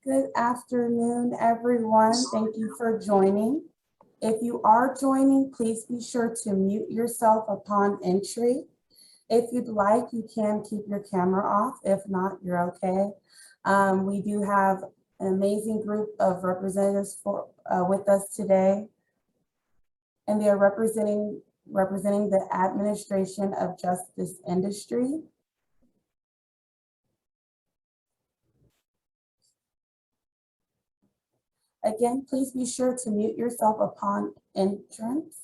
Good afternoon, everyone. Thank you for joining. If you are joining, please be sure to mute yourself upon entry. If you'd like, you can keep your camera off. If not, you're okay. We do have an amazing group of representatives with us today, and they are representing the administration of justice industry. Again, please be sure to mute yourself upon entrance.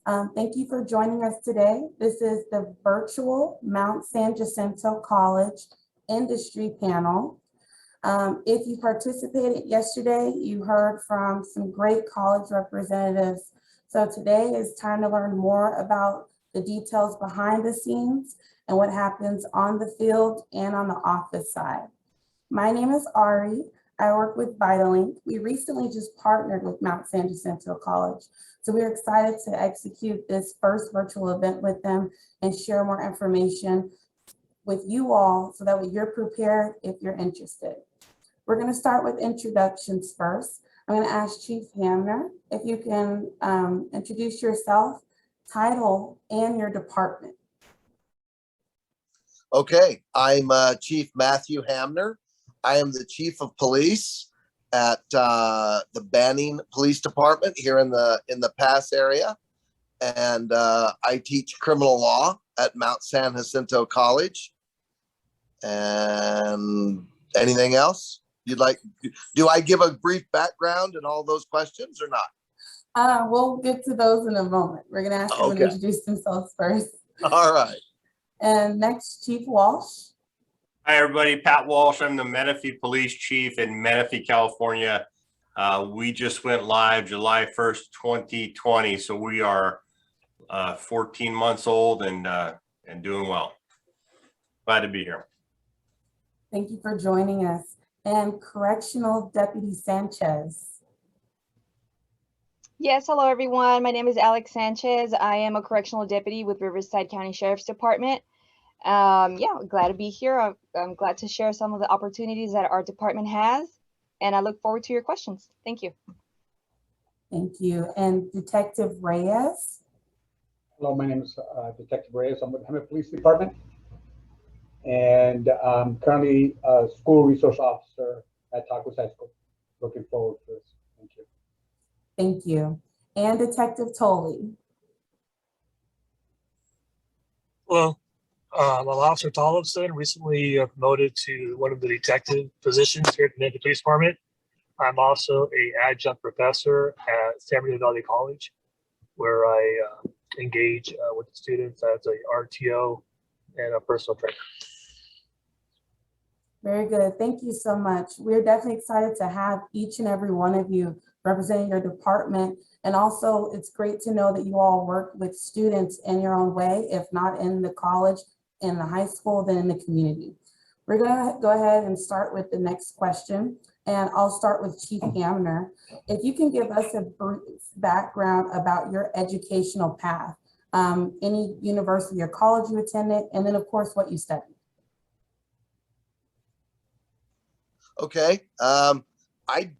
Thank you for joining us today. This is the virtual Mount San Jacinto College Industry Panel. If you participated yesterday, you heard from some great college representatives. So today is time to learn more about the details behind the scenes and what happens on the field and on the office side. My name is Ari. I work with VitalLink. We recently just partnered with Mount San Jacinto College. So we're excited to execute this first virtual event with them and share more information with you all so that way you're prepared if you're interested. We're going to start with introductions first. I'm going to ask Chief Hamner if you can introduce yourself, title, and your department. Okay, I'm Chief Matthew Hamner. I am the Chief of Police at the Banning Police Department here in the Pass area, and I teach criminal law at Mount San Jacinto College. And anything else you'd like? Do I give a brief background and all those questions or not? We'll get to those in a moment. We're going to ask them to introduce themselves first. All right. And next, Chief Walsh. Hi, everybody. Pat Walsh. I'm the Menifee Police Chief in Menifee, California. We just went live July 1st, 2020. So we are 14 months old and doing well. Glad to be here. Thank you for joining us. And Correctional Deputy Sanchez. Yes, hello, everyone. My name is Alex Sanchez. I am a correctional deputy with Riverside County Sheriff's Department. Glad to be here. I'm glad to share some of the opportunities that our department has, and I look forward to your questions. Thank you. Thank you. And Detective Reyes. Hello, my name is Detective Reyes. I'm with the Hemet Police Department, and I'm currently a school resource officer at Tacos High School. Looking forward to this. Thank you. Thank you. And Detective Tolley. Hello. I'm Officer Tollefson, recently promoted to one of the detective positions here at the Menifee Police Department. I'm also an adjunct professor at San Bernardino Valley College, where I engage with the students as a RTO and a personal trainer. Very good. Thank you so much. We're definitely excited to have each and every one of you representing your department. And also, it's great to know that you all work with students in your own way, if not in the college, in the high school, then in the community. We're going to go ahead and start with the next question. And I'll start with Chief Hamner. If you can give us a brief background about your educational path, any university or college you attended, and then of course, what you studied. Okay. I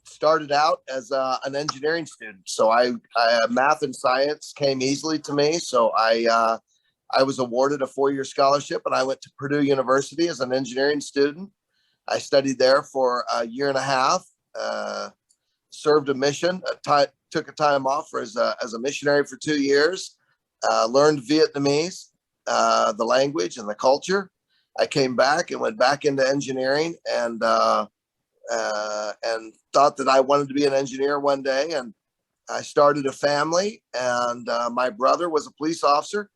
started out as an engineering student. So I math and science came easily to me. So I was awarded a 4-year scholarship and I went to Purdue University as an engineering student. I studied there for a year and a half, served a mission, took a time off as a missionary for 2 years, learned Vietnamese, the language and the culture. I came back and went back into engineering and thought that I wanted to be an engineer one day. And I started a family, and my brother was a police officer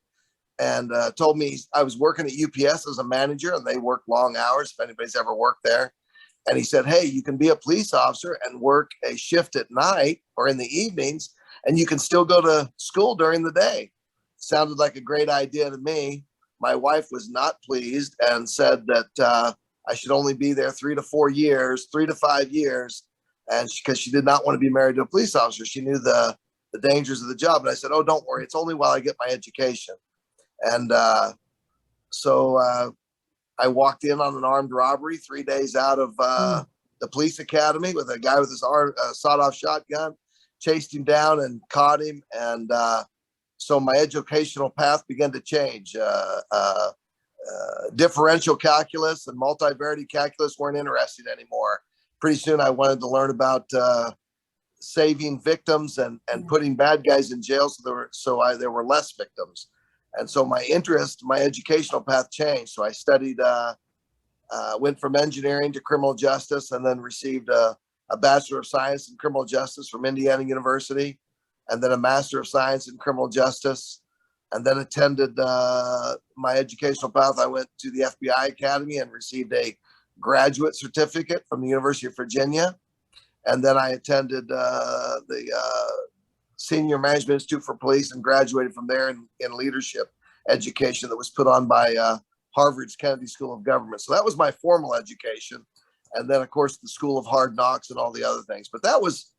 and told me I was working at UPS as a manager, and they work long hours if anybody's ever worked there. And he said, hey, you can be a police officer and work a shift at night or in the evenings, and you can still go to school during the day. Sounded like a great idea to me. My wife was not pleased and said that I should only be there 3 to 4 years, 3 to 5 years. And because she did not want to be married to a police officer, she knew the dangers of the job. And I said, oh, don't worry. It's only while I get my education. And so I walked in on an armed robbery 3 days out of the police academy with a guy with his sawed-off shotgun, chased him down and caught him. And so my educational path began to change. Differential calculus and multivariate calculus weren't interesting anymore. Pretty soon I wanted to learn about saving victims and putting bad guys in jail there were less victims. And so my educational path changed. So I studied, went from engineering to criminal justice, and then received a Bachelor of Science in Criminal Justice from Indiana University, and then a Master of Science in Criminal Justice, and then attended my educational path. I went to the FBI Academy and received a graduate certificate from the University of Virginia. And then I attended the Senior Management Institute for Police and graduated from there in leadership education that was put on by Harvard's Kennedy School of Government. So that was my formal education. And then, of course, the School of Hard Knocks and all the other things. But that was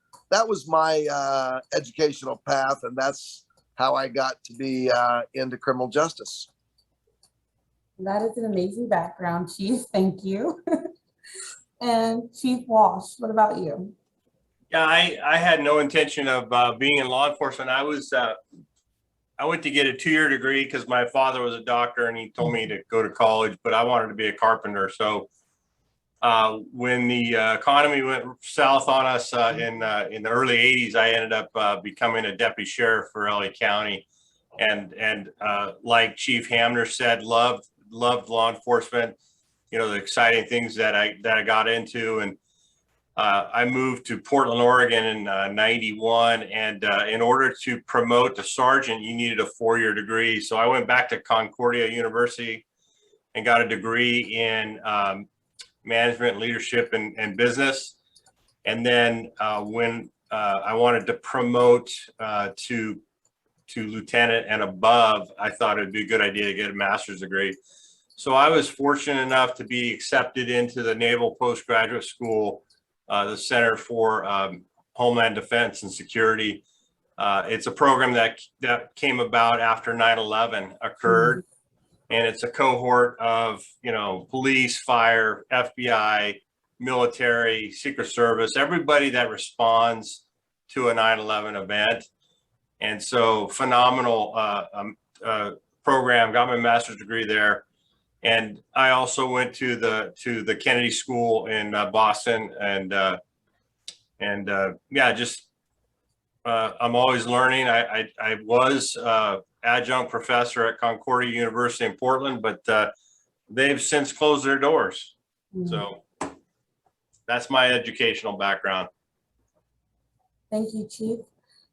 my educational path, and that's how I got to be into criminal justice. That is an amazing background, Chief. Thank you. And Chief Walsh, what about you? Yeah, I had no intention of being in law enforcement. I went to get a 2-year degree because my father was a doctor and he told me to go to college, but I wanted to be a carpenter. So when the economy went south on us in the early 80s, I ended up becoming a deputy sheriff for LA County. And like Chief Hamner said, loved law enforcement, you know, the exciting things that I got into. And I moved to Portland, Oregon in 91. And in order to promote to sergeant, you needed a 4-year degree. So I went back to Concordia University and got a degree in management, leadership, and business. And then when I wanted to promote to lieutenant and above, I thought it'd be a good idea to get a master's degree. So I was fortunate enough to be accepted into the Naval Postgraduate School, the Center for Homeland Defense and Security. It's a program that came about after 9/11 occurred. And it's a cohort of, you know, police, fire, FBI, military, Secret Service, everybody that responds to a 9/11 event. And so phenomenal program, got my master's degree there. And I also went to the Kennedy School in Boston, and yeah, just I'm always learning. I was adjunct professor at Concordia University in Portland, but they've since closed their doors. So that's my educational background. Thank you, Chief.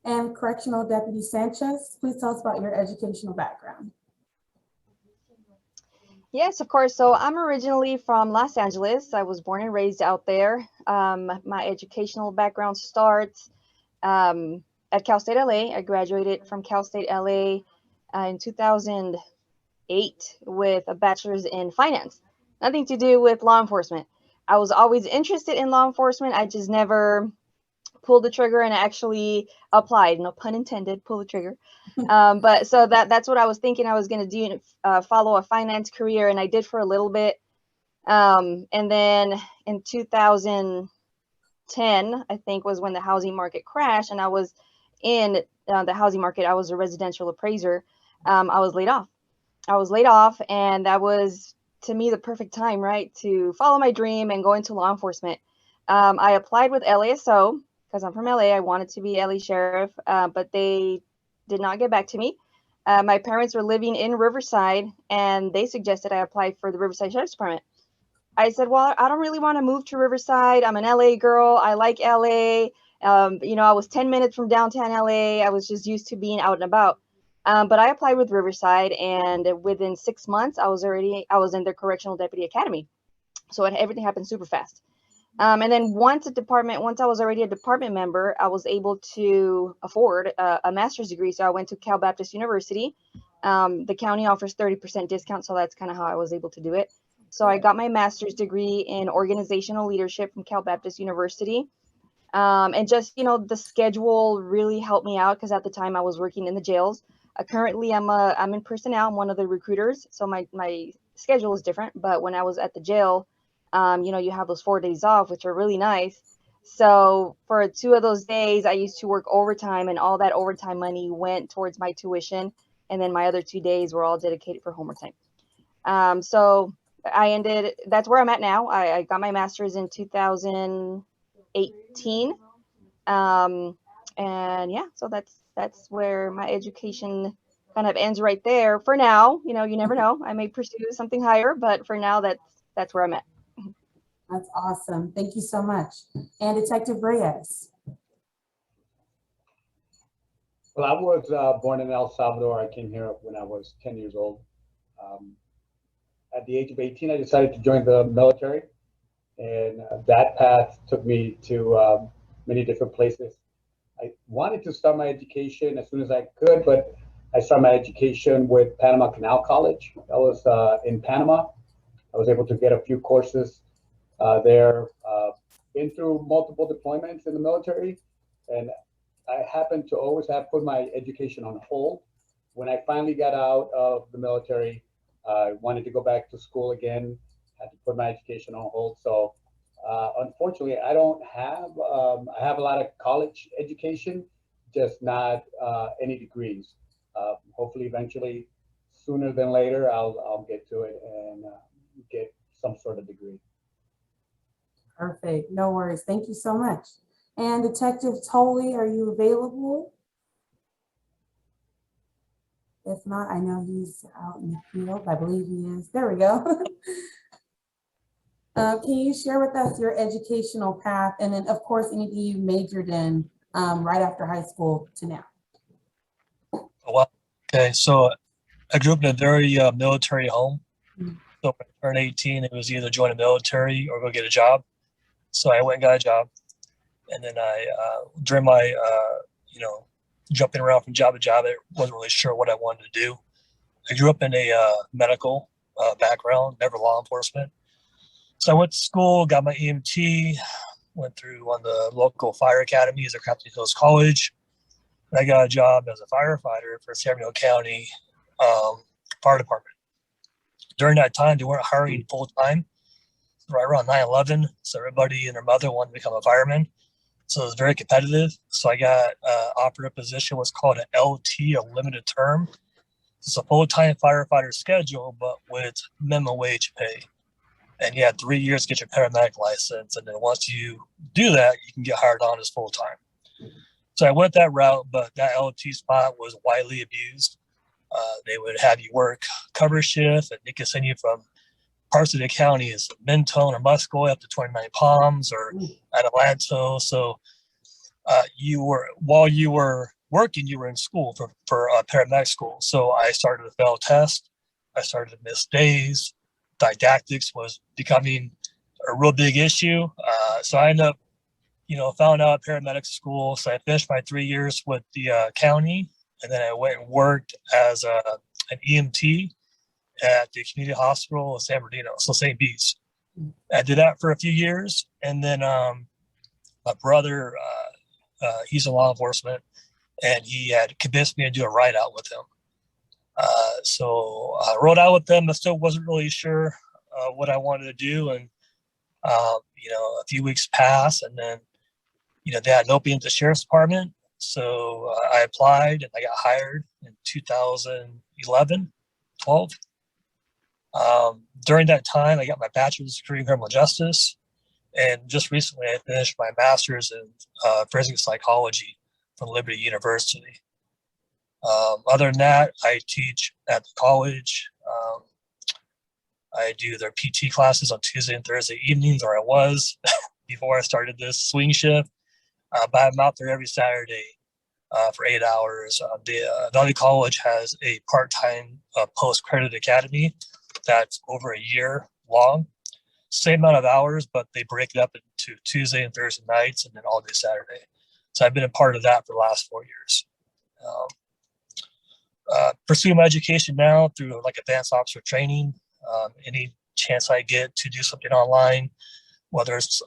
And Correctional Deputy Sanchez, please tell us about your educational background. Yes, of course. So I'm originally from Los Angeles. I was born and raised out there. My educational background starts at Cal State LA. I graduated from Cal State LA in 2008 with a bachelor's in finance. Nothing to do with law enforcement. I was always interested in law enforcement. I just never pulled the trigger and actually applied. No pun intended, pull the trigger. But so that's what I was thinking I was going to do, follow a finance career, and I did for a little bit. And then in 2010, I think, was when the housing market crashed, and I was in the housing market. I was a residential appraiser. I was laid off, and that was, to me, the perfect time, right, to follow my dream and go into law enforcement. I applied with LASO because I'm from LA. I wanted to be LA sheriff, but they did not get back to me. My parents were living in Riverside, and they suggested I apply for the Riverside Sheriff's Department. I said, well, I don't really want to move to Riverside. I'm an LA girl. I like LA. You know, I was 10 minutes from downtown LA. I was just used to being out and about. But I applied with Riverside, and within 6 months, I was in the Correctional Deputy Academy. So everything happened super fast. And then once I was already a department member, I was able to afford a master's degree. So I went to Cal Baptist University. The county offers 30% discount. So that's kind of how I was able to do it. So I got my master's degree in organizational leadership from Cal Baptist University. And just, you know, the schedule really helped me out because at the time I was working in the jails. Currently, I'm in personnel. I'm one of the recruiters. So my schedule is different. But when I was at the jail, You have those 4 days off, which are really nice. So for 2 of those days, I used to work overtime, and all that overtime money went towards my tuition. And then my other 2 days were all dedicated for homework time. So that's where I'm at now. I got my master's in 2018. And yeah, so that's where my education kind of ends right there for now. You never know. I may pursue something higher, but for now, that's where I'm at. That's awesome. Thank you so much. And Detective Reyes. Well, I was born in El Salvador. I came here when I was 10 years old. At the age of 18, I decided to join the military, and that path took me to many different places. I wanted to start my education as soon as I could, but I started my education with Panama Canal College. That was in Panama. I was able to get a few courses there. Been through multiple deployments in the military, and I happened to always have put my education on hold. When I finally got out of the military, I wanted to go back to school again, had to put my education on hold. So unfortunately, I don't have, I have a lot of college education, just not any degrees. Hopefully, eventually, sooner than later, I'll get to it and get some sort of degree. Perfect. No worries. Thank you so much. And Detective Tolley, are you available? If not, I know he's out in the field. I believe he is. There we go. Can you share with us your educational path, and then, of course, anything you majored in right after high school to now? Well, okay, so I grew up in a very military home. Mhm. So when I turned 18, it was either join the military or go get a job. So I went and got a job, and then during my jumping around from job to job, I wasn't really sure what I wanted to do. I grew up in a medical background, never law enforcement. So I went to school, got my EMT, went through one of the local fire academies at Captain Hills College. And I got a job as a firefighter for San Bernardino County Fire Department. During that time, they weren't hiring full time. Right around 9/11, so everybody and their mother wanted to become a fireman. So it was very competitive. So I got offered a position, what's called an LT, a limited term. It's a full-time firefighter schedule, but with minimum wage pay. And you had 3 years to get your paramedic license. And then once you do that, you can get hired on as full-time. So I went that route, but that LT spot was widely abused. They would have you work cover shift, and they could send you from parts of the county is Mentone or Muscoy up to 29 Palms or Adelanto. So while you were working, you were in school for paramedic school. So I started to fail tests. I started to miss days. Didactics was becoming a real big issue. So I ended up, found out paramedic school. So I finished my 3 years with the county, and then I went and worked as an EMT at the community hospital of San Bernardino, so St. Bede's. I did that for a few years, and then my brother, he's in law enforcement, and he had convinced me to do a ride out with him. So I rode out with them. I still wasn't really sure what I wanted to do, and a few weeks passed, and then they had an opening at the sheriff's department. So I applied, and I got hired in 2011, 12. During that time, I got my bachelor's degree in criminal justice, and just recently I finished my master's in forensic psychology from Liberty University. Other than that, I teach at the college. I do their PT classes on Tuesday and Thursday evenings, or I was before I started this swing shift. But I'm out there every Saturday for 8 hours. The Valley College has a part-time post-credit academy that's over a year long. Same amount of hours, but they break it up into Tuesday and Thursday nights and then all day Saturday. So I've been a part of that for the last 4 years. Pursuing my education now through like advanced officer training. Any chance I get to do something online, whether it's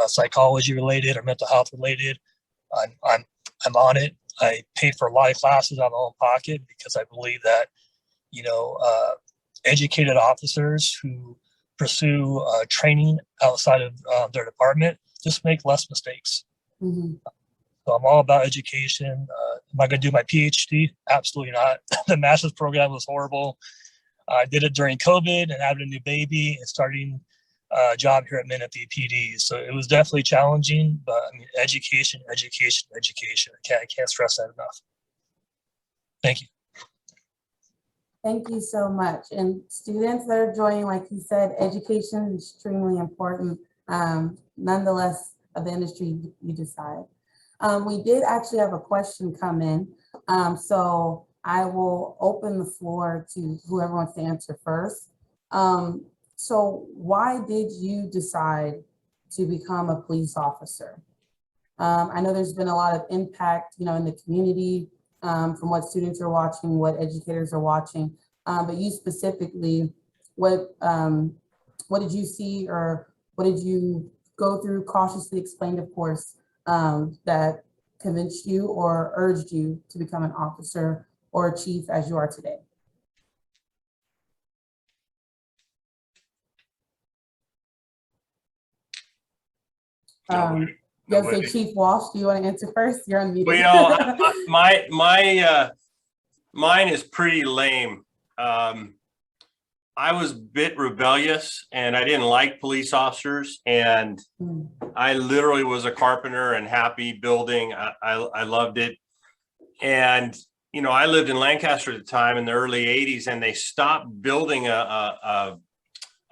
psychology related or mental health related, I'm on it. I pay for a lot of classes out of my own pocket because I believe that educated officers who pursue training outside of their department, just make less mistakes. Mhm. So I'm all about education. Am I going to do my PhD? Absolutely not. The master's program was horrible. I did it during COVID and having a new baby and starting a job here at Menifee PD. So it was definitely challenging, but I mean, education, education, education. I can't stress that enough. Thank you. Thank you so much. And students that are joining, like you said, education is extremely important. Nonetheless, of the industry you decide. We did actually have a question come in. So I will open the floor to whoever wants to answer first. So why did you decide to become a police officer? I know there's been a lot of impact, you know, in the community from what students are watching, what educators are watching, but you specifically, what did you see or what did you go through, cautiously explained, of course, that convinced you or urged you to become an officer or a chief as you are today? You'll say Chief Walsh. Do you want to answer first? You're unmuted. Well, you know, mine is pretty lame. I was a bit rebellious and I didn't like police officers, and I literally was a carpenter and happy building. I loved it. And, you know, I lived in Lancaster at the time in the early 80s, and they stopped building a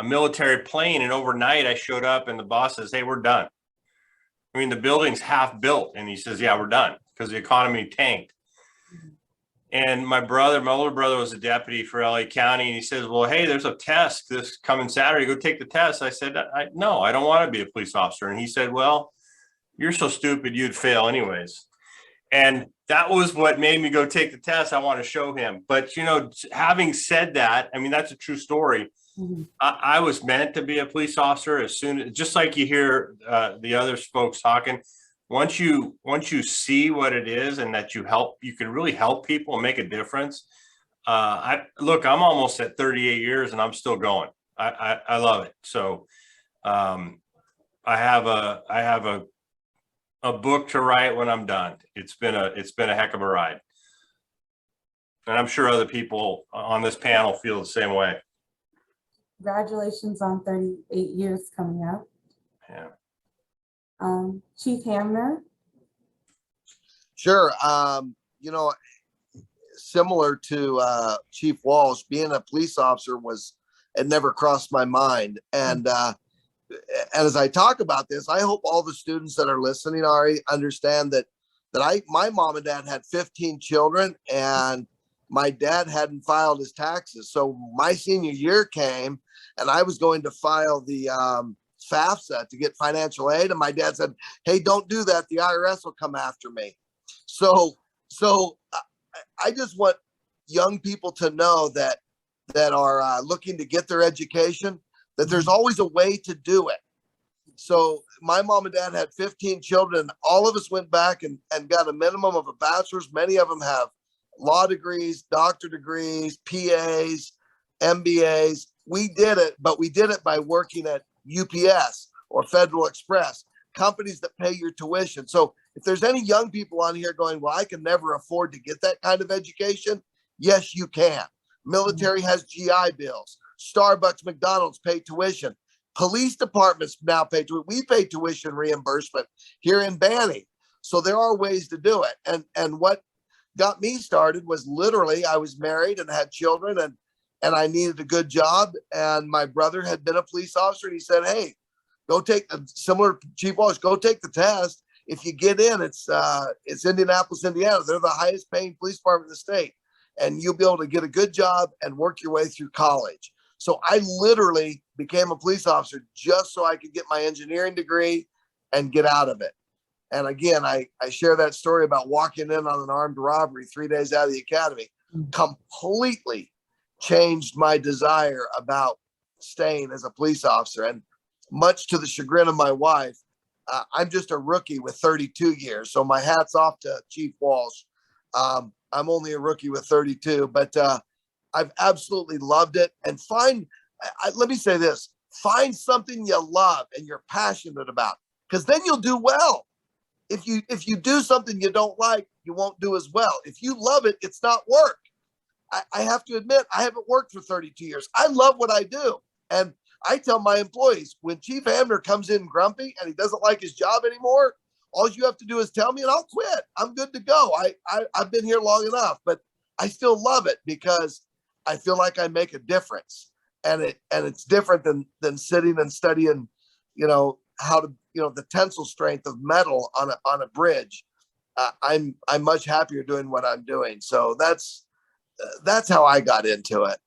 military plane. And overnight I showed up and the boss says, "Hey, we're done." I mean, the building's half built. And he says, "Yeah, we're done," because the economy tanked. And my older brother was a deputy for LA County. And he says, "Well, hey, there's a test this coming Saturday. Go take the test." I said, "No, I don't want to be a police officer." And he said, "Well, you're so stupid, you'd fail anyways." And that was what made me go take the test. I want to show him. But, you know, having said that, I mean, that's a true story. I was meant to be a police officer as soon, just like you hear the other folks talking. Once you see what it is and that you can really help people and make a difference. Look, I'm almost at 38 years and I'm still going. I love it. So I have a book to write when I'm done. It's been a heck of a ride. And I'm sure other people on this panel feel the same way. Congratulations on 38 years coming up. Yeah. Chief Hamner. Sure. You know, similar to Chief Walsh, being a police officer it never crossed my mind. And as I talk about this, I hope all the students that are listening, Ari, understand that my mom and dad had 15 children, and my dad hadn't filed his taxes. So my senior year came and I was going to file the FAFSA to get financial aid. And my dad said, "Hey, don't do that. The IRS will come after me." So I just want young people to know that are looking to get their education, that there's always a way to do it. So my mom and dad had 15 children. All of us went back and got a minimum of a bachelor's. Many of them have law degrees, doctor degrees, PAs, MBAs. We did it, but we did it by working at UPS or Federal Express, companies that pay your tuition. So if there's any young people on here going, "Well, I can never afford to get that kind of education," yes, you can. Military has GI bills. Starbucks, McDonald's pay tuition. Police departments now pay tuition. We pay tuition reimbursement here in Banning. So there are ways to do it. And what got me started was literally I was married and had children, and I needed a good job. And my brother had been a police officer, and he said, "Hey, go take similar Chief Walsh, go take the test. If you get in, it's Indianapolis, Indiana. They're the highest paying police department in the state. And you'll be able to get a good job and work your way through college." So I literally became a police officer just so I could get my engineering degree and get out of it. And again, I share that story about walking in on an armed robbery 3 days out of the academy. Completely changed my desire about staying as a police officer. And much to the chagrin of my wife, I'm just a rookie with 32 years. So my hat's off to Chief Walsh. I'm only a rookie with 32, but I've absolutely loved it. And let me say this, find something you love and you're passionate about, because then you'll do well. If you do something you don't like, you won't do as well. If you love it, it's not work. I have to admit, I haven't worked for 32 years. I love what I do. And I tell my employees, when Chief Hamner comes in grumpy and he doesn't like his job anymore, all you have to do is tell me and I'll quit. I'm good to go. I've been here long enough, but I still love it because I feel like I make a difference. And it's different than sitting and studying, how to, the tensile strength of metal on a bridge. I'm much happier doing what I'm doing. So that's how I got into it.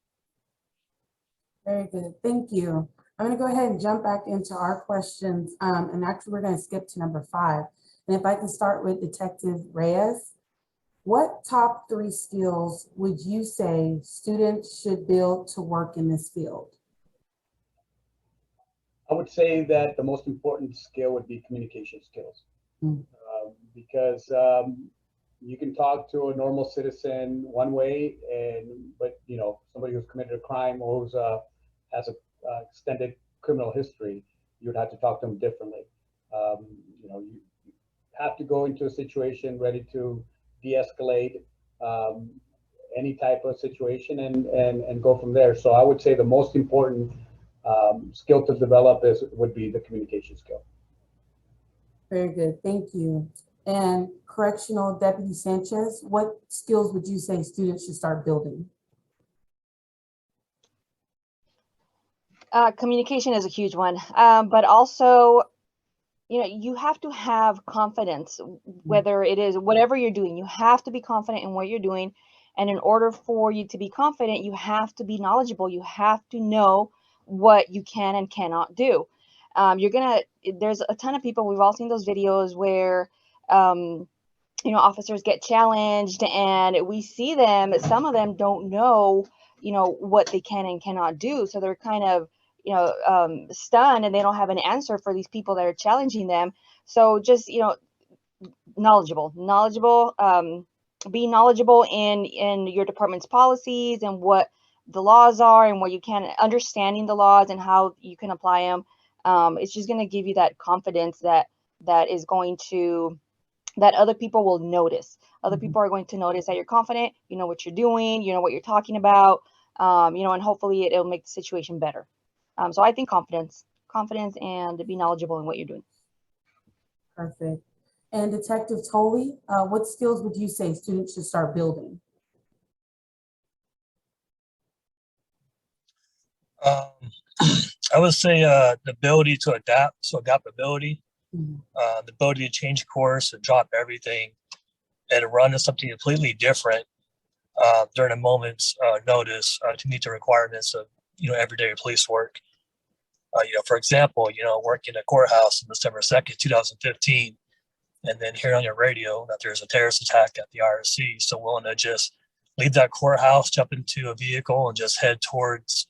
Very good. Thank you. I'm going to go ahead and jump back into our questions. And actually, we're going to skip to number 5. And if I can start with Detective Reyes, what top 3 skills would you say students should build to work in this field? I would say that the most important skill would be communication skills. Because you can talk to a normal citizen one way, but somebody who's committed a crime or who's has a extended criminal history, you would have to talk to them differently. You have to go into a situation ready to de-escalate any type of situation and go from there. So I would say the most important skill to develop would be the communication skill. Very good. Thank you. And Correctional Deputy Sanchez, what skills would you say students should start building? Communication is a huge one, but also, you have to have confidence, whether it is whatever you're doing, you have to be confident in what you're doing. And in order for you to be confident, you have to be knowledgeable. You have to know what you can and cannot do. There's a ton of people, we've all seen those videos where, officers get challenged and we see them, some of them don't know, what they can and cannot do. So they're kind of, stunned and they don't have an answer for these people that are challenging them. So just, knowledgeable, be knowledgeable in your department's policies and what the laws are and what you can, understanding the laws and how you can apply them. It's just going to give you that confidence that is going to, that other people will notice. Other people are going to notice that you're confident, you know what you're doing, you know what you're talking about, and hopefully it'll make the situation better. So I think confidence and be knowledgeable in what you're doing. Perfect. And Detective Tolley, what skills would you say students should start building? I would say the ability to adapt, so adaptability, the ability to change course and drop everything and run to something completely different during a moment's notice to meet the requirements of everyday police work. For example, working at a courthouse on December 2nd, 2015, and then hearing on your radio that there's a terrorist attack at the IRC, so willing to just leave that courthouse, jump into a vehicle, and just head towards,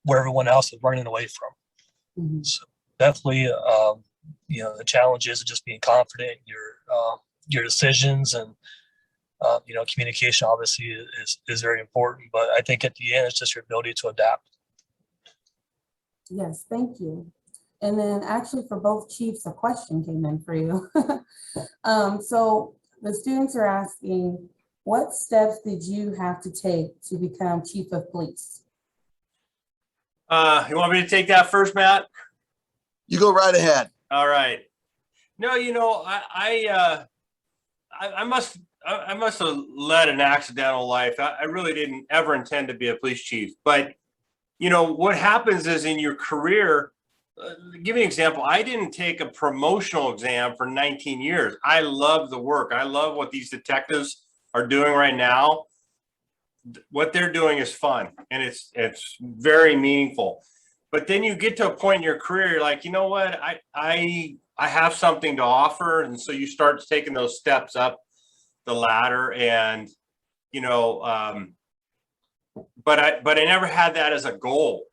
where everyone else is running away from. So definitely, the challenge is just being confident in your decisions, and communication obviously is very important. But I think at the end, it's just your ability to adapt. Yes, thank you. And then actually for both chiefs, a question came in for you. So the students are asking, what steps did you have to take to become chief of police? You want me to take that first, Matt? You go right ahead. All right. No, I must have led an accidental life. I really didn't ever intend to be a police chief, but what happens is in your career, give me an example. I didn't take a promotional exam for 19 years. I love the work. I love what these detectives are doing right now. What they're doing is fun and it's very meaningful. But then you get to a point in your career, you're like, you know what, I have something to offer. And so you start taking those steps up the ladder and, but I never had that as a goal.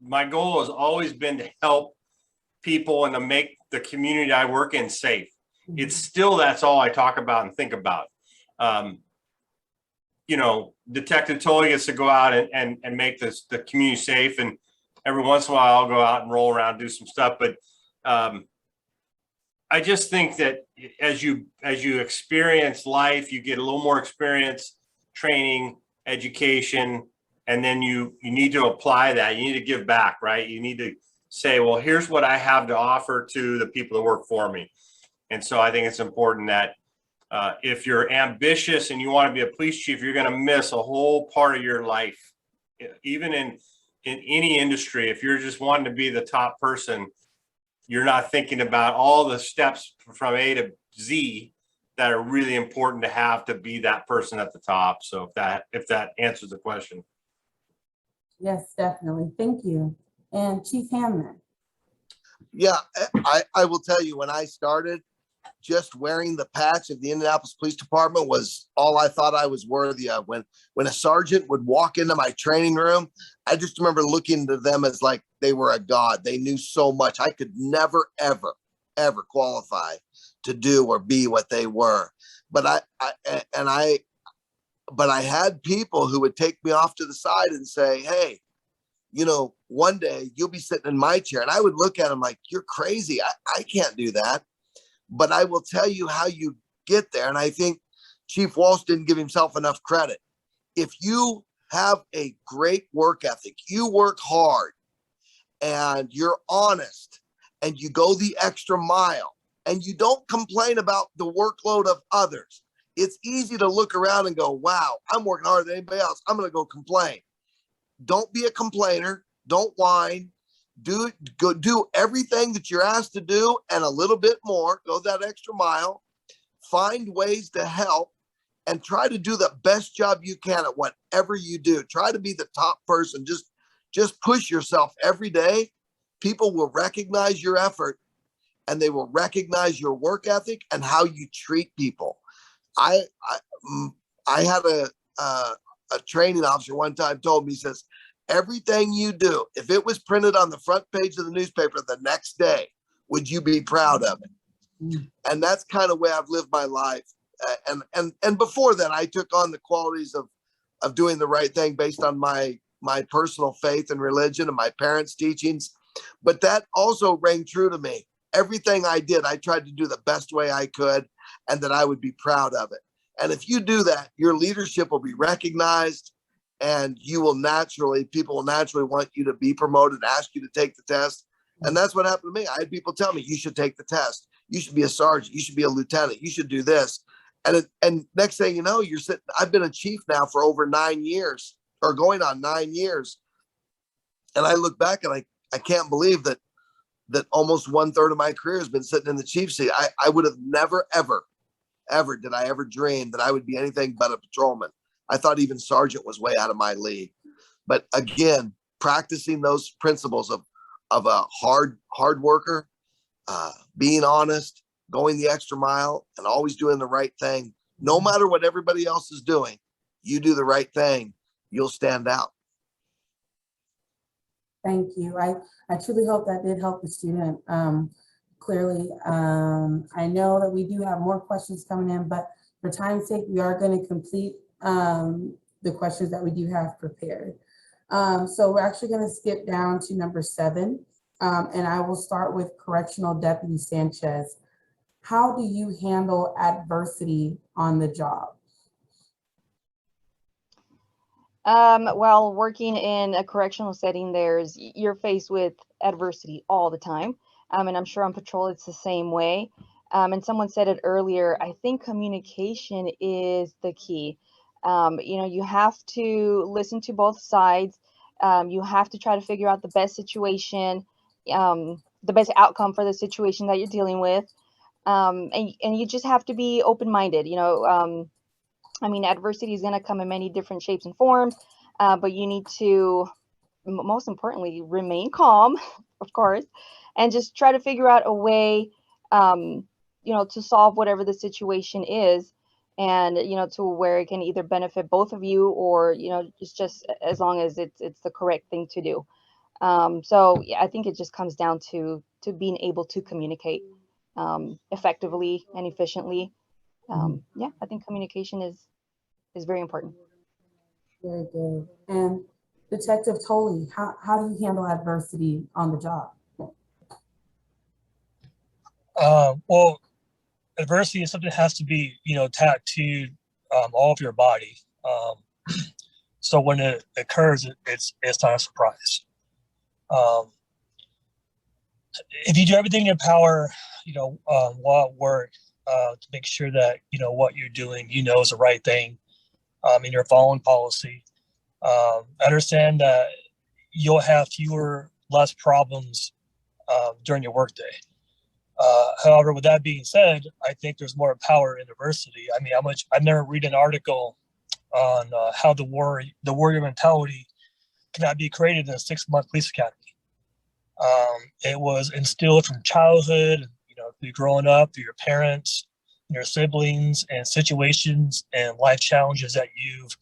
My goal has always been to help people and to make the community I work in safe. It's still, that's all I talk about and think about. Detective Tolley gets to go out and make the community safe. And every once in a while I'll go out and roll around, do some stuff. But I just think that as you experience life, you get a little more experience, training, education, and then you need to apply that. You need to give back, right? You need to say, well, here's what I have to offer to the people that work for me. And so I think it's important that if you're ambitious and you want to be a police chief, you're going to miss a whole part of your life. Even in any industry, if you're just wanting to be the top person, you're not thinking about all the steps from A to Z that are really important to have to be that person at the top. So if that answers the question. Yes, definitely. Thank you. And Chief Hammond. Yeah, I will tell you, when I started, just wearing the patch of the Indianapolis Police Department was all I thought I was worthy of. When a sergeant would walk into my training room, I just remember looking to them as like they were a god. They knew so much. I could never, ever, ever qualify to do or be what they were. But I had people who would take me off to the side and say, hey, you know, one day you'll be sitting in my chair. And I would look at them like, you're crazy. I can't do that. But I will tell you how you get there. And I think Chief Walsh didn't give himself enough credit. If you have a great work ethic, you work hard and you're honest and you go the extra mile and you don't complain about the workload of others, it's easy to look around and go, wow, I'm working harder than anybody else. I'm going to go complain. Don't be a complainer. Don't whine. Do everything that you're asked to do and a little bit more. Go that extra mile. Find ways to help and try to do the best job you can at whatever you do. Try to be the top person. Just push yourself every day. People will recognize your effort and they will recognize your work ethic and how you treat people. I had a training officer one time told me, he says, everything you do, if it was printed on the front page of the newspaper the next day, would you be proud of it? And that's kind of the way I've lived my life. And before that, I took on the qualities of doing the right thing based on my personal faith and religion and my parents' teachings. But that also rang true to me. Everything I did, I tried to do the best way I could and that I would be proud of it. And if you do that, your leadership will be recognized and people will naturally want you to be promoted, ask you to take the test. And that's what happened to me. I had people tell me, you should take the test. You should be a sergeant. You should be a lieutenant. You should do this. And next thing you know, you're sitting, I've been a chief now for over 9 years or going on 9 years. And I look back and I can't believe that almost 1/3 of my career has been sitting in the chief seat. I would have never, ever did I ever dream that I would be anything but a patrolman. I thought even sergeant was way out of my league. But again, practicing those principles of a hard worker, being honest, going the extra mile, and always doing the right thing. No matter what everybody else is doing, you do the right thing, you'll stand out. Thank you. I truly hope that did help the student. Clearly, I know that we do have more questions coming in, but for time's sake, we are going to complete the questions that we do have prepared. So we're actually going to skip down to number 7, and I will start with Correctional Deputy Sanchez. How do you handle adversity on the job? Well, working in a correctional setting, you're faced with adversity all the time. And I'm sure on patrol, it's the same way. And someone said it earlier, I think communication is the key. You have to listen to both sides. You have to try to figure out the best situation, the best outcome for the situation that you're dealing with. And you just have to be open-minded, adversity is going to come in many different shapes and forms, but you need to, most importantly, remain calm, of course, and just try to figure out a way, to solve whatever the situation is, and, to where it can either benefit both of you or, it's just as long as it's the correct thing to do. So yeah, I think it just comes down to being able to communicate effectively and efficiently. I think communication is very important. Very good. And Detective Tolley, how do you handle adversity on the job? Well, adversity is something that has to be, tattooed all of your body. So when it occurs, it's not a surprise. If you do everything in your power, while at work, to make sure that what you're doing, is the right thing, and you're following policy. Understand that you'll have less problems during your workday. However, with that being said, I think there's more power in adversity. I mean, I've never read an article on how the warrior mentality cannot be created in a 6-month police academy. It was instilled from childhood, through growing up, through your parents, your siblings, and situations and life challenges that you've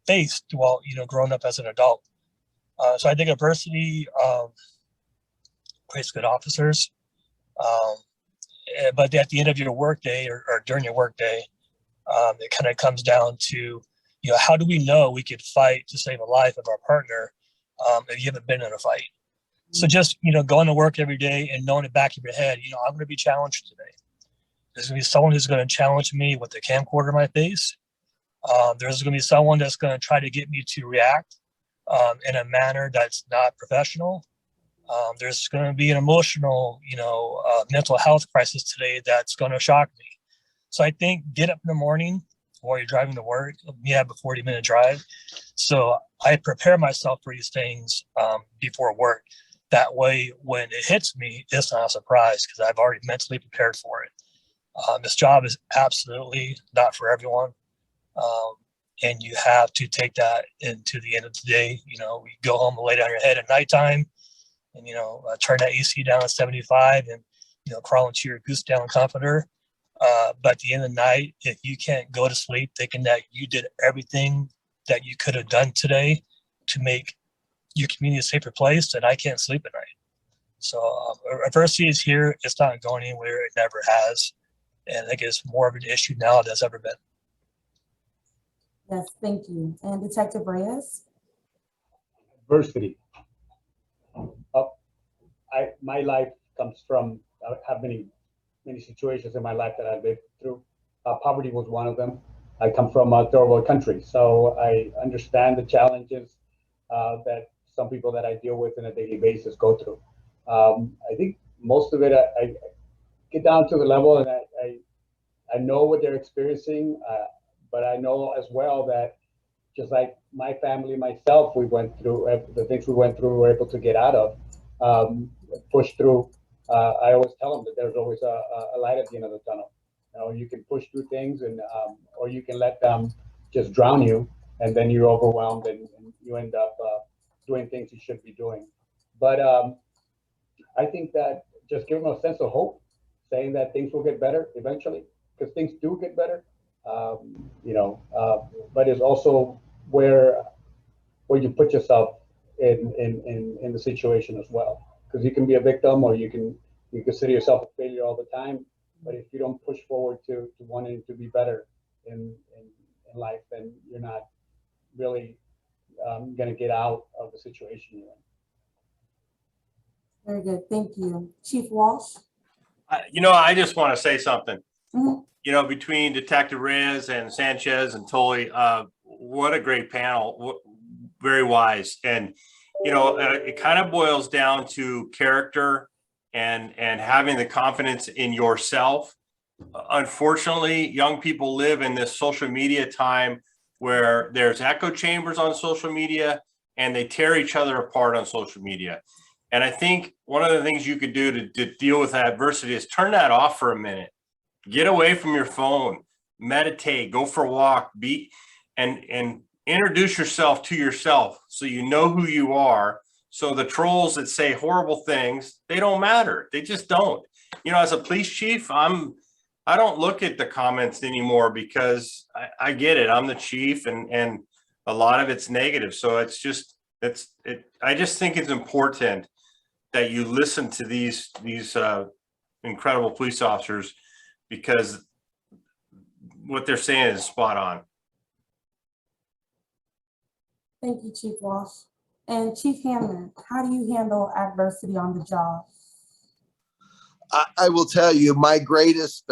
faced while growing up as an adult. So I think adversity creates good officers. But at the end of your workday or during your workday, it kind of comes down to, how do we know we could fight to save a life of our partner if you haven't been in a fight? So just, going to work every day and knowing in the back of your head, I'm going to be challenged today. There's going to be someone who's going to challenge me with a camcorder in my face. There's going to be someone that's going to try to get me to react in a manner that's not professional. There's going to be an emotional, mental health crisis today that's going to shock me. So I think get up in the morning while you're driving to work. We have a 40-minute drive. So I prepare myself for these things before work. That way, when it hits me, it's not a surprise because I've already mentally prepared for it. This job is absolutely not for everyone. And you have to take that into the end of the day. We go home and lay down your head at nighttime and, turn that AC down to 75 and, crawl into your goose down comforter. But at the end of the night, if you can't go to sleep thinking that you did everything that you could have done today to make your community a safer place, then I can't sleep at night. So adversity is here. It's not going anywhere. It never has. And I think it's more of an issue now than it's ever been. Yes, thank you. And Detective Reyes? Adversity. My life comes from, I have many situations in my life that I've lived through. Poverty was one of them. I come from a third world country, so I understand the challenges that some people that I deal with on a daily basis go through. I think most of it, I get down to the level and I know what they're experiencing, but I know as well that just like my family, myself, we went through the things we went through, we were able to get out of, push through. I always tell them that there's always a light at the end of the tunnel. You can push through things or you can let them just drown you, and then you're overwhelmed and you end up doing things you should be doing. But I think that just give them a sense of hope, saying that things will get better eventually, because things do get better. But it's also where you put yourself in the situation as well, because you can be a victim or you consider yourself a failure all the time. But if you don't push forward to wanting to be better in life, then you're not really going to get out of the situation you're in. Very good, thank you. Chief Walsh? I just want to say something. Mhm. Between Detective Reyes and Sanchez and Tolley, what a great panel, very wise. And, it kind of boils down to character and having the confidence in yourself. Unfortunately, young people live in this social media time where there's echo chambers on social media and they tear each other apart on social media. And I think one of the things you could do to deal with adversity is turn that off for a minute. Get away from your phone, meditate, go for a walk, and introduce yourself to yourself so you know who you are. So the trolls that say horrible things, they don't matter. They just don't. As a police chief, I don't look at the comments anymore because I get it. I'm the chief and a lot of it's negative. So I just think it's important that you listen to these incredible police officers, because what they're saying is spot on. Thank you, Chief Walsh. And Chief Hamner, how do you handle adversity on the job? I will tell you, my greatest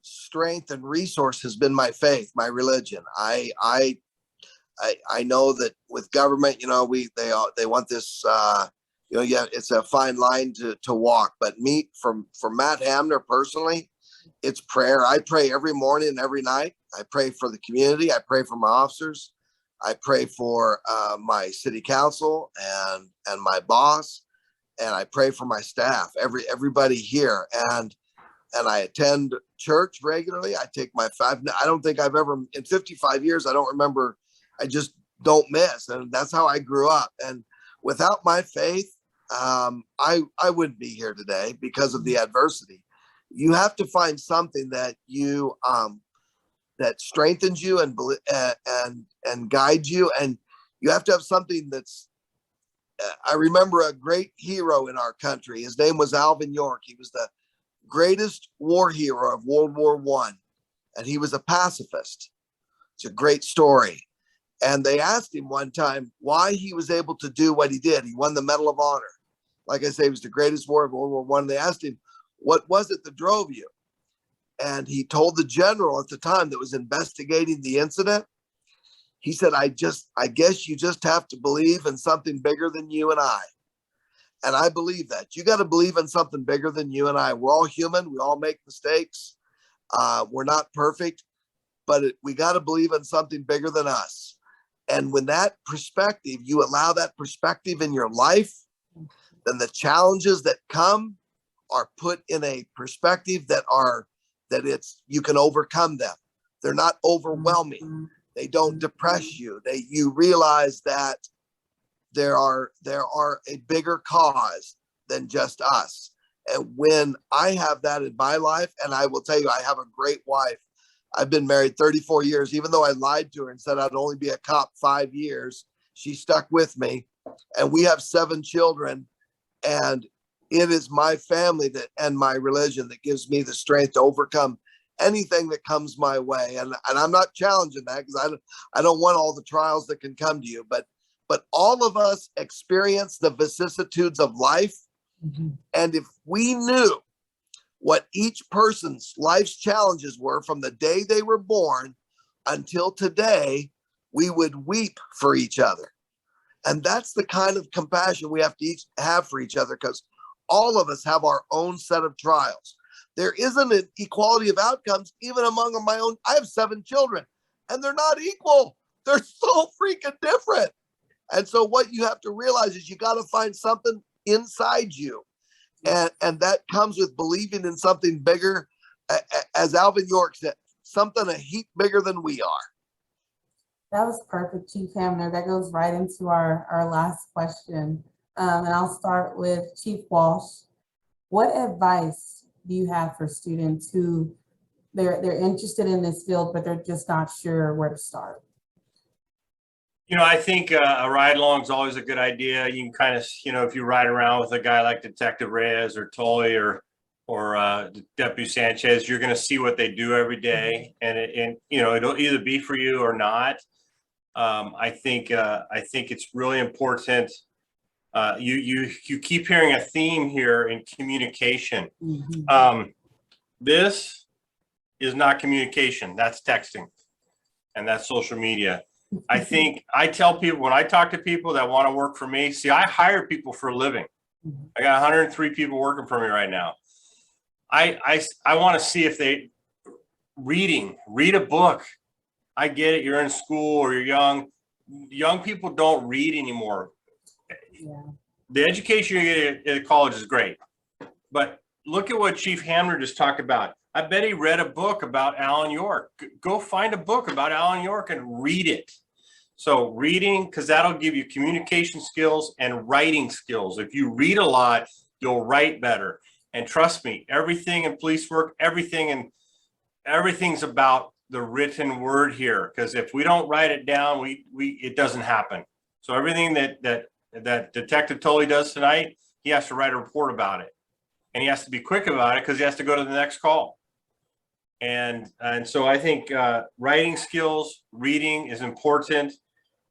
strength and resource has been my faith, my religion. I know that with government, you know, they want this, you know, yeah, it's a fine line to walk. But me, for Matt Hamner personally, it's prayer. I pray every morning and every night. I pray for the community. I pray for my officers. I pray for my city council and my boss, and I pray for my staff, everybody here, and I attend church regularly. I take my I don't think I've ever in 55 years. I don't remember. I just don't miss, and that's how I grew up. And without my faith, I wouldn't be here today because of the adversity. You have to find something that you that strengthens you and guides you, and you have to have something that's. I remember a great hero in our country. His name was Alvin York. He was the greatest war hero of World War I, and he was a pacifist. It's a great story. And they asked him one time why he was able to do what he did. He won the Medal of Honor. Like I say, he was the greatest warrior of World War I. They asked him, what was it that drove you? And he told the general at the time that was investigating the incident, he said, I guess you just have to believe in something bigger than you and I. And I believe that. You got to believe in something bigger than you and I. We're all human. We all make mistakes. We're not perfect, but we got to believe in something bigger than us. And when that perspective, you allow that perspective in your life, then the challenges that come are put in a perspective that you can overcome them. They're not overwhelming. They don't depress you. You realize that there are a bigger cause than just us. And when I have that in my life, and I will tell you, I have a great wife. I've been married 34 years. Even though I lied to her and said I'd only be a cop 5 years, she stuck with me. And we have 7 children. And it is my family and my religion that gives me the strength to overcome anything that comes my way. And I'm not challenging that because I don't want all the trials that can come to you. But all of us experience the vicissitudes of life. Mm-hmm. And if we knew what each person's life's challenges were from the day they were born until today, we would weep for each other. And that's the kind of compassion we have to each have for each other, because all of us have our own set of trials. There isn't an equality of outcomes, even among my own. I have 7 children, and they're not equal. They're so freaking different. And so what you have to realize is you got to find something inside you. And that comes with believing in something bigger. As Alvin York said, something a heap bigger than we are. That was perfect, Chief Hamner. That goes right into our last question. And I'll start with Chief Walsh. What advice do you have for students who they're interested in this field, but they're just not sure where to start? You know, I think a ride along is always a good idea. You can kind of, you know, if you ride around with a guy like Detective Reyes or Tully or Deputy Sanchez, you're going to see what they do every day, and you know, it'll either be for you or not. I think it's really important. You keep hearing a theme here in communication. Mm-hmm. This is not communication. That's texting, and that's social media. I think I tell people when I talk to people that want to work for me, see, I hire people for a living. I got 103 people working for me right now. I want to see if they read a book. I get it. You're in school or you're young. Young people don't read anymore. Yeah. The education you get at college is great, but look at what Chief Hamner just talked about. I bet he read a book about Alan York. Go find a book about Alan York and read it. So reading, because that'll give you communication skills and writing skills. If you read a lot, you'll write better. And trust me, everything in police work, everything's about the written word here. Because if we don't write it down, it doesn't happen. So everything that Detective Tully does tonight, he has to write a report about it. And he has to be quick about it because he has to go to the next call. And so I think writing skills, reading is important.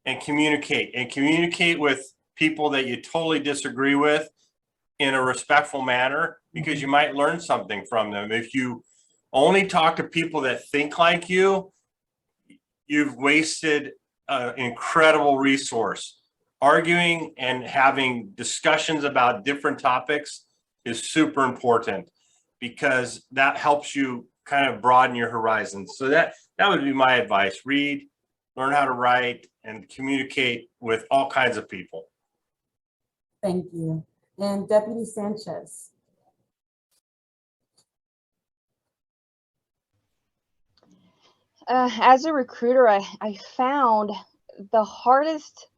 and communicate with people that you totally disagree with in a respectful manner, because you might learn something from them. If you only talk to people that think like you, you've wasted an incredible resource. Arguing and having discussions about different topics is super important, because that helps you kind of broaden your horizons. So that would be my advice. Read, learn how to write, and communicate with all kinds of people. Thank you. And Deputy Sanchez. As a recruiter, I found the hardest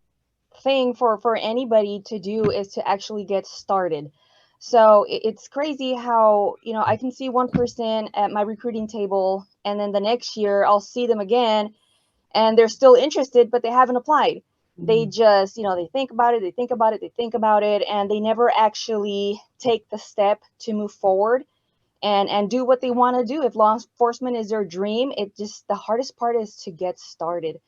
thing for anybody to do is to actually get started. So it's crazy how, you know, I can see one person at my recruiting table, and then the next year I'll see them again and they're still interested, but they haven't applied. They just, you know, they think about it, they think about it, they think about it, and they never actually take the step to move forward and do what they want to do. If law enforcement is their dream, it just, the hardest part is to get started.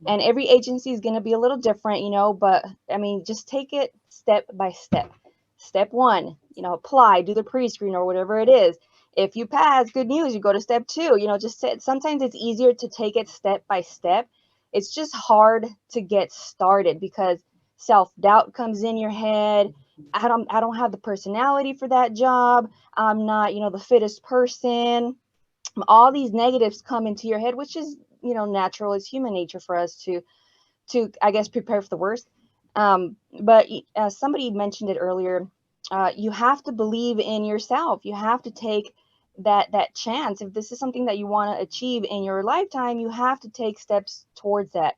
And every agency is going to be a little different, you know, but I mean, just take it step by step. Step one, you know, apply, do the pre-screen or whatever it is. If you pass, good news, you go to step two. You know, just sometimes it's easier to take it step by step. It's just hard to get started because self-doubt comes in your head. I don't have the personality for that job. I'm not, you know, the fittest person. All these negatives come into your head, which is, you know, natural. It's human nature for us to I guess, prepare for the worst. But as somebody mentioned it earlier, you have to believe in yourself. You have to take that chance. If this is something that you want to achieve in your lifetime, you have to take steps towards that.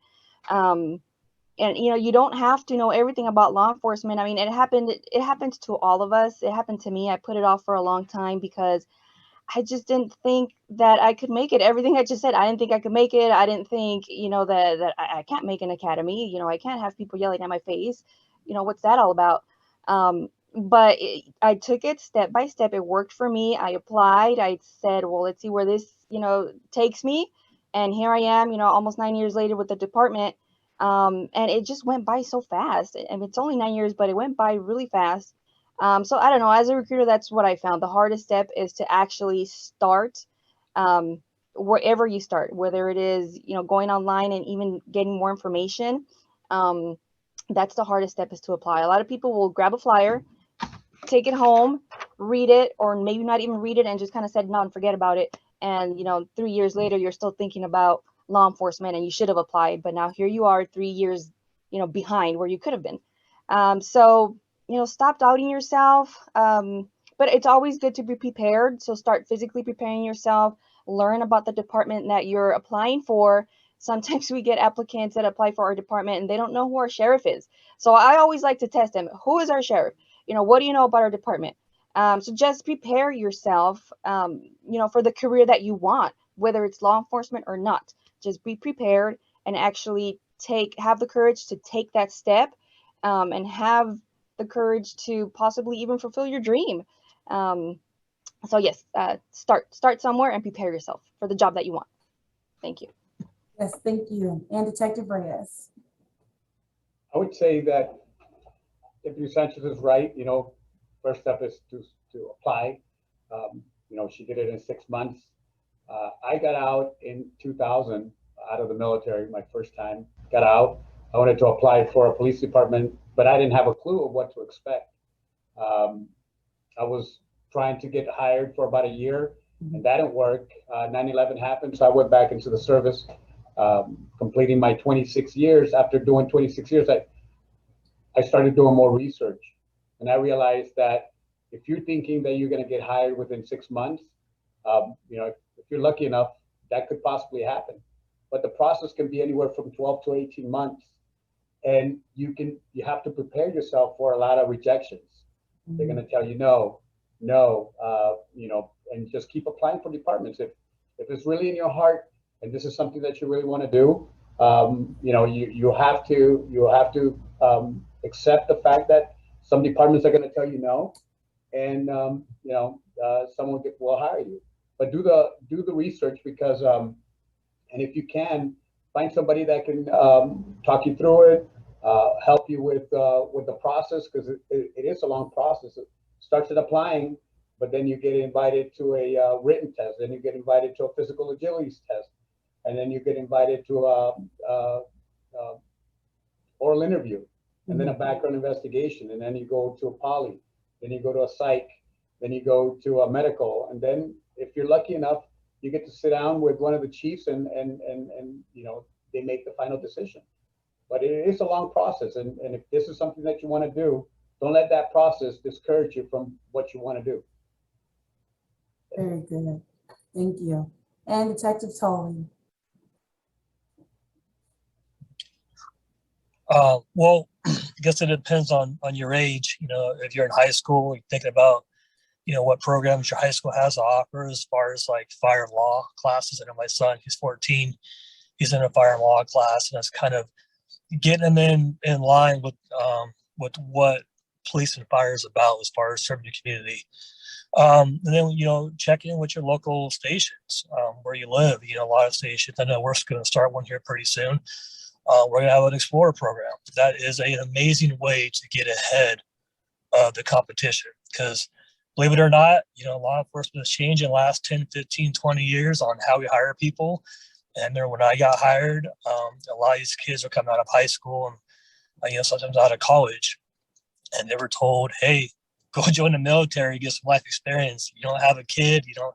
And you know, you don't have to know everything about law enforcement. I mean, it happens to all of us. It happened to me. I put it off for a long time because I just didn't think that I could make it. Everything I just said, I didn't think I could make it. I didn't think, you know, that I can't make an academy. You know, I can't have people yelling at my face. You know, what's that all about? But I took it step by step. It worked for me. I applied. I said, well, let's see where this, you know, takes me. And here I am, you know, almost 9 years later with the department. And it just went by so fast. And it's only 9 years, but it went by really fast. So I don't know, as a recruiter, that's what I found. The hardest step is to actually start wherever you start, whether it is, you know, going online and even getting more information. That's the hardest step, is to apply. A lot of people will grab a flyer, take it home, read it, or maybe not even read it and just kind of said no and forget about it. And, you know, 3 years later, you're still thinking about law enforcement and you should have applied. But now here you are 3 years, you know, behind where you could have been. So, you know, stop doubting yourself. But it's always good to be prepared. So start physically preparing yourself, learn about the department that you're applying for. Sometimes we get applicants that apply for our department and they don't know who our sheriff is. So I always like to test them. Who is our sheriff? You know, what do you know about our department? So just prepare yourself, you know, for the career that you want, whether it's law enforcement or not. Just be prepared and actually have the courage to take that step, and have the courage to possibly even fulfill your dream. So yes, start somewhere and prepare yourself for the job that you want. Thank you. Yes, thank you. And Detective Reyes. I would say that Deputy Sanchez is right. You know, first step is to apply. You know, she did it in 6 months. I got out in 2000 out of the military, my first time. Got out. I wanted to apply for a police department, but I didn't have a clue of what to expect. I was trying to get hired for about a year, and that didn't work. 9/11 happened, so I went back into the service, completing my 26 years. After doing 26 years, I started doing more research, and I realized that if you're thinking that you're going to get hired within 6 months, you know, if you're lucky enough, that could possibly happen. But the process can be anywhere from 12 to 18 months. And you have to prepare yourself for a lot of rejections. They're going to tell you no, you know, and just keep applying for departments. If it's really in your heart and this is something that you really want to do, you know, you have to accept the fact that some departments are going to tell you no, and you know, someone will hire you. But do the research, because and if you can find somebody that can talk you through it, help you with the process, because it is a long process. It starts at applying, but then you get invited to a written test, then you get invited to a physical agility test, and then you get invited to a oral interview, and then a background investigation, and then you go to a poly, then you go to a psych, then you go to a medical, and then if you're lucky enough, you get to sit down with one of the chiefs, and you know, they make the final decision. But it is a long process, and if this is something that you want to do, don't let that process discourage you from what you want to do. Very good. Thank you. And Detective Tolley. Well, I guess it depends on your age. You know, if you're in high school, you're thinking about, you know, what programs your high school has to offer as far as like fire and law classes. I know my son, he's 14, he's in a fire and law class, and that's kind of getting him in line with what police and fire is about as far as serving the community. And then, you know, check in with your local stations where you live. You know, a lot of stations, I know we're going to start one here pretty soon. We're going to have an Explorer program. That is an amazing way to get ahead of the competition, because believe it or not, you know, law enforcement has changed in the last 10, 15, 20 years on how we hire people. And there, when I got hired, a lot of these kids are coming out of high school and, you know, sometimes out of college, and they were told, hey, go join the military, get some life experience. You don't have a kid, you're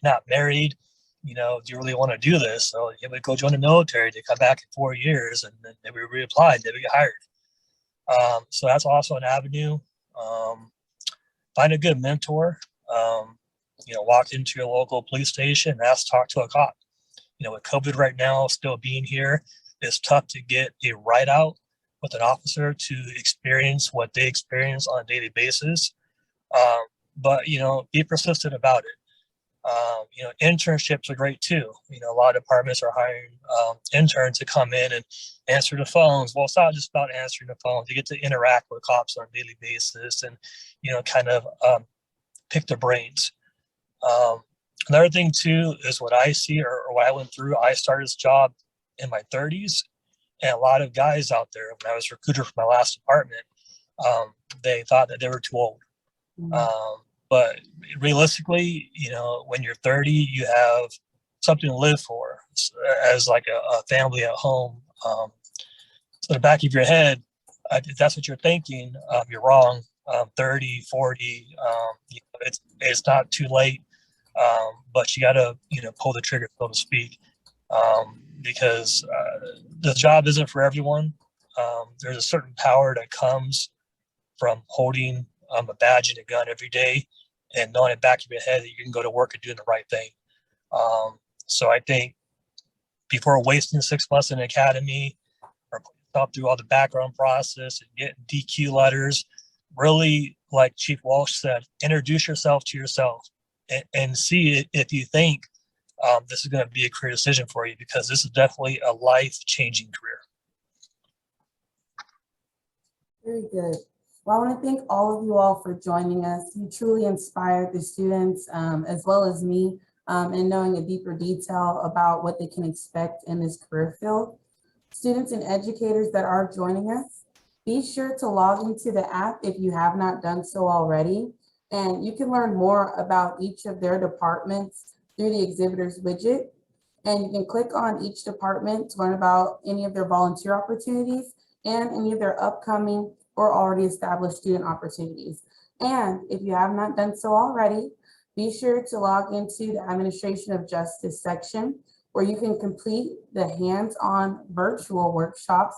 not married, you know, do you really want to do this? So you would go join the military. They come back in 4 years, and then they would reapply, they would get hired. So that's also an avenue. Find a good mentor. You know, walk into your local police station and ask to talk to a cop. You know, with COVID right now still being here, it's tough to get a ride out with an officer to experience what they experience on a daily basis. But, you know, be persistent about it. You know, internships are great too. You know, a lot of departments are hiring interns to come in and answer the phones. Well, it's not just about answering the phones. You get to interact with cops on a daily basis and, you know, kind of pick their brains. Another thing too is what I see or what I went through. I started this job in my 30s, and a lot of guys out there, when I was recruited for my last department, they thought that they were too old. But realistically, you know, when you're 30, you have something to live for as like a family at home. So in the back of your head, if that's what you're thinking, you're wrong. 30, 40, you know, it's not too late, but you got to, you know, pull the trigger, so to speak, because the job isn't for everyone. There's a certain power that comes from holding a badge and a gun every day and knowing in the back of your head that you can go to work and doing the right thing. So I think before wasting 6 months in the academy or stop through all the background process and getting DQ letters, really, like Chief Walsh said, introduce yourself to yourself and see if you think this is going to be a career decision for you, because this is definitely a life-changing career. Very good. Well, I want to thank all of you all for joining us. You truly inspired the students as well as me in knowing a deeper detail about what they can expect in this career field. Students and educators that are joining us, be sure to log into the app if you have not done so already. And you can learn more about each of their departments through the exhibitors widget. And you can click on each department to learn about any of their volunteer opportunities and any of their upcoming or already established student opportunities. And if you have not done so already, be sure to log into the Administration of Justice section, where you can complete the hands-on virtual workshops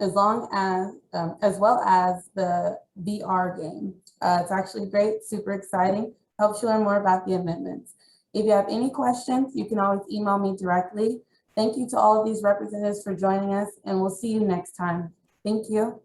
as well as the VR game. It's actually great, super exciting, helps you learn more about the amendments. If you have any questions, you can always email me directly. Thank you to all of these representatives for joining us, and we'll see you next time. Thank you.